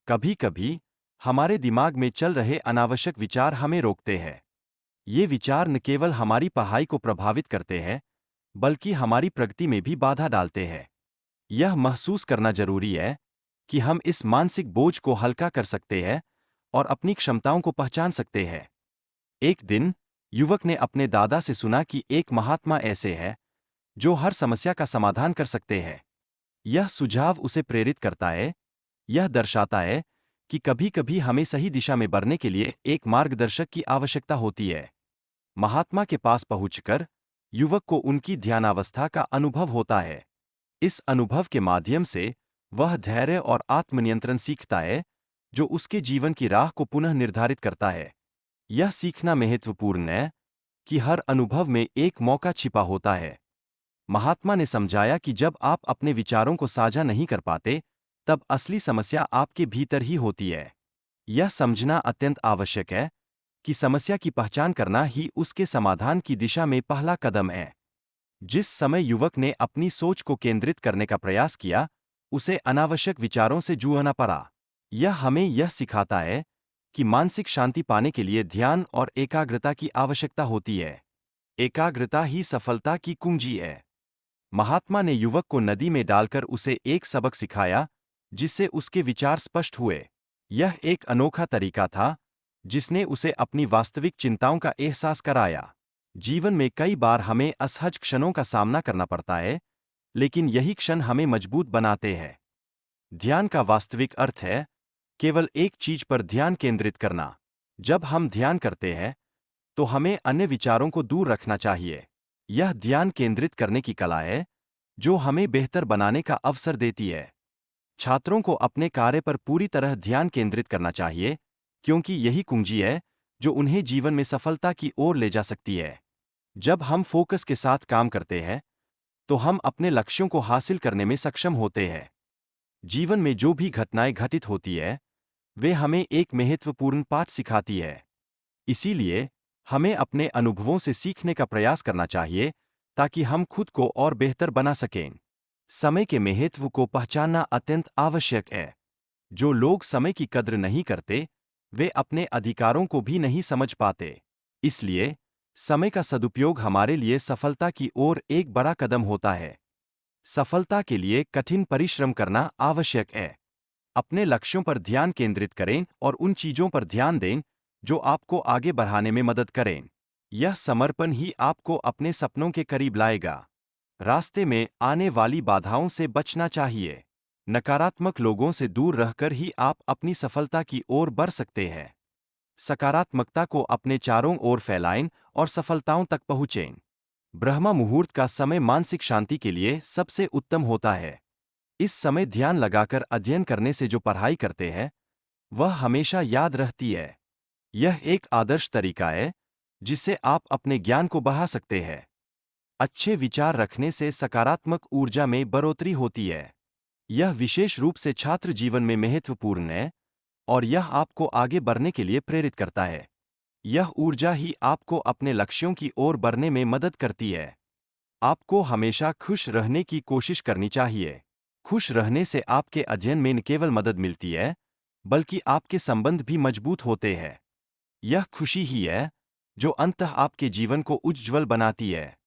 कभी कभी हमारे दिमाग में चल रहे अनावश्यक विचार हमें रोकते हैं। ये विचार न केवल हमारी पढ़ाई को प्रभावित करते हैं, बल्कि हमारी प्रगति में भी बाधा डालते हैं। यह महसूस करना जरूरी है कि हम इस मानसिक बोझ को हल्का कर सकते हैं और अपनी क्षमताओं को पहचान सकते हैं। एक दिन युवक ने अपने दादा से सुना कि एक महात्मा ऐसे है जो हर समस्या का समाधान कर सकते हैं। यह सुझाव उसे प्रेरित करता है। यह दर्शाता है कि कभी-कभी हमें सही दिशा में बढ़ने के लिए एक मार्गदर्शक की आवश्यकता होती है। महात्मा के पास पहुंचकर युवक को उनकी ध्यानावस्था का अनुभव होता है। इस अनुभव के माध्यम से वह धैर्य और आत्मनियंत्रण सीखता है, जो उसके जीवन की राह को पुनः निर्धारित करता है। यह सीखना महत्वपूर्ण है कि हर अनुभव में एक मौका छिपा होता है। महात्मा ने समझाया कि जब आप अपने विचारों को साझा नहीं कर पाते, तब असली समस्या आपके भीतर ही होती है। यह समझना अत्यंत आवश्यक है कि समस्या की पहचान करना ही उसके समाधान की दिशा में पहला कदम है। जिस समय युवक ने अपनी सोच को केंद्रित करने का प्रयास किया, उसे अनावश्यक विचारों से जूझना पड़ा। यह हमें यह सिखाता है कि मानसिक शांति पाने के लिए ध्यान और एकाग्रता की आवश्यकता होती है। एकाग्रता ही सफलता की कुंजी है। महात्मा ने युवक को नदी में डालकर उसे एक सबक सिखाया, जिससे उसके विचार स्पष्ट हुए। यह एक अनोखा तरीका था, जिसने उसे अपनी वास्तविक चिंताओं का एहसास कराया। जीवन में कई बार हमें असहज क्षणों का सामना करना पड़ता है, लेकिन यही क्षण हमें मजबूत बनाते हैं। ध्यान का वास्तविक अर्थ है केवल एक चीज पर ध्यान केंद्रित करना। जब हम ध्यान करते हैं, तो हमें अन्य विचारों को दूर रखना चाहिए। यह ध्यान केंद्रित करने की कला है, जो हमें बेहतर बनाने का अवसर देती है। छात्रों को अपने कार्य पर पूरी तरह ध्यान केंद्रित करना चाहिए, क्योंकि यही कुंजी है जो उन्हें जीवन में सफलता की ओर ले जा सकती है। जब हम फोकस के साथ काम करते हैं, तो हम अपने लक्ष्यों को हासिल करने में सक्षम होते हैं। जीवन में जो भी घटनाएं घटित होती है, वे हमें एक महत्वपूर्ण पाठ सिखाती है। इसीलिए हमें अपने अनुभवों से सीखने का प्रयास करना चाहिए, ताकि हम खुद को और बेहतर बना सकें। समय के महत्व को पहचानना अत्यंत आवश्यक है। जो लोग समय की कद्र नहीं करते, वे अपने अधिकारों को भी नहीं समझ पाते। इसलिए समय का सदुपयोग हमारे लिए सफलता की ओर एक बड़ा कदम होता है। सफलता के लिए कठिन परिश्रम करना आवश्यक है। अपने लक्ष्यों पर ध्यान केंद्रित करें और उन चीजों पर ध्यान दें जो आपको आगे बढ़ाने में मदद करें। यह समर्पण ही आपको अपने सपनों के करीब लाएगा। रास्ते में आने वाली बाधाओं से बचना चाहिए। नकारात्मक लोगों से दूर रहकर ही आप अपनी सफलता की ओर बढ़ सकते हैं। सकारात्मकता को अपने चारों ओर फैलाएं और सफलताओं तक पहुंचें। ब्रह्म मुहूर्त का समय मानसिक शांति के लिए सबसे उत्तम होता है। इस समय ध्यान लगाकर अध्ययन करने से जो पढ़ाई करते हैं, वह हमेशा याद रहती है। यह एक आदर्श तरीका है जिससे आप अपने ज्ञान को बढ़ा सकते हैं। अच्छे विचार रखने से सकारात्मक ऊर्जा में बढ़ोतरी होती है। यह विशेष रूप से छात्र जीवन में महत्वपूर्ण है और यह आपको आगे बढ़ने के लिए प्रेरित करता है। यह ऊर्जा ही आपको अपने लक्ष्यों की ओर बढ़ने में मदद करती है। आपको हमेशा खुश रहने की कोशिश करनी चाहिए। खुश रहने से आपके अध्ययन में न केवल मदद मिलती है, बल्कि आपके संबंध भी मजबूत होते हैं। यह खुशी ही है जो अंततः आपके जीवन को उज्ज्वल बनाती है।